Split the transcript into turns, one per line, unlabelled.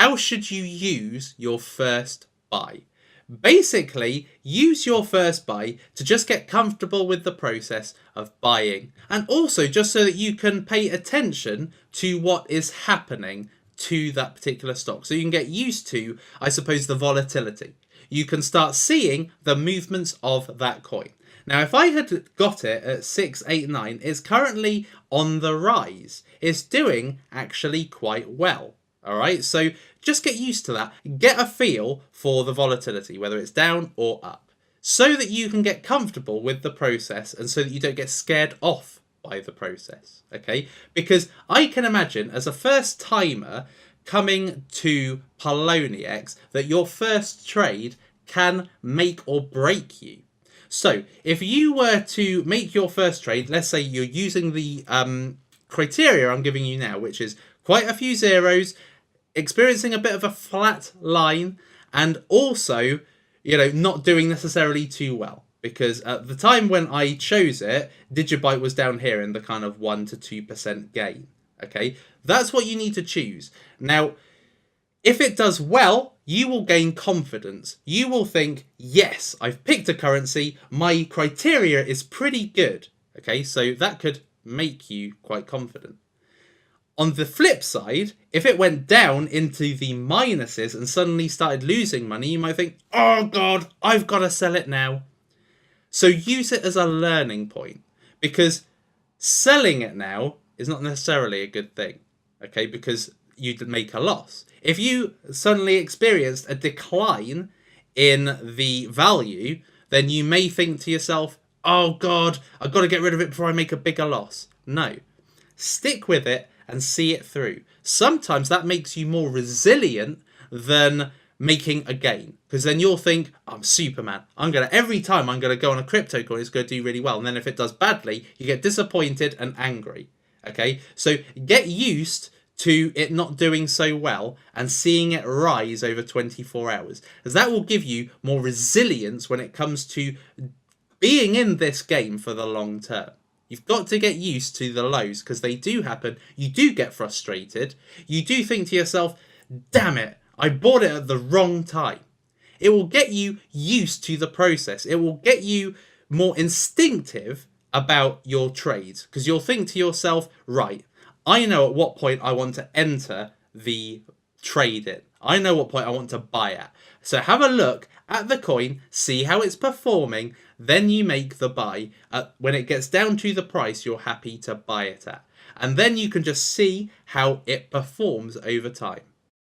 how should you use your first buy? Basically, use your first buy to just get comfortable with the process of buying, and also just so that you can pay attention to what is happening to that particular stock. So you can get used to, I suppose, the volatility. You can start seeing the movements of that coin. Now, if I had got it at 689, it's currently on the rise. It's doing actually quite well. All right, so just get used to that. Get a feel for the volatility, whether it's down or up, so that you can get comfortable with the process and so that you don't get scared off by the process. Okay, because I can imagine as a first timer coming to Poloniex that your first trade can make or break you. So if you were to make your first trade, let's say you're using the criteria I'm giving you now, which is quite a few zeros, experiencing a bit of a flat line, and also, not doing necessarily too well. Because at the time when I chose it, Digibyte was down here in the kind of 1 to 2% gain. Okay, that's what you need to choose. Now, if it does well, you will gain confidence. You will think, yes, I've picked a currency. My criteria is pretty good. Okay, so that could make you quite confident. On the flip side, if it went down into the minuses and suddenly started losing money, you might think, oh God, I've got to sell it now. So use it as a learning point, because selling it now is not necessarily a good thing, okay, because you'd make a loss. If you suddenly experienced a decline in the value, then you may think to yourself, oh God, I've got to get rid of it before I make a bigger loss. No, stick with it and see it through. Sometimes that makes you more resilient than making a gain, because then you'll think, I'm Superman. Every time I'm gonna go on a crypto coin, it's gonna do really well. And then if it does badly, you get disappointed and angry. Okay, so get used to it not doing so well and seeing it rise over 24 hours, as that will give you more resilience when it comes to being in this game for the long term. You've got to get used to the lows, because they do happen. You do get frustrated. You do think to yourself, damn it, I bought it at the wrong time. It will get you used to the process. It will get you more instinctive about your trades, because you'll think to yourself, right, I know at what point I want to enter the trade in. I know what point I want to buy at. So have a look at the coin, see how it's performing, then you make the buy. When it gets down to the price you're happy to buy it at. And then you can just see how it performs over time.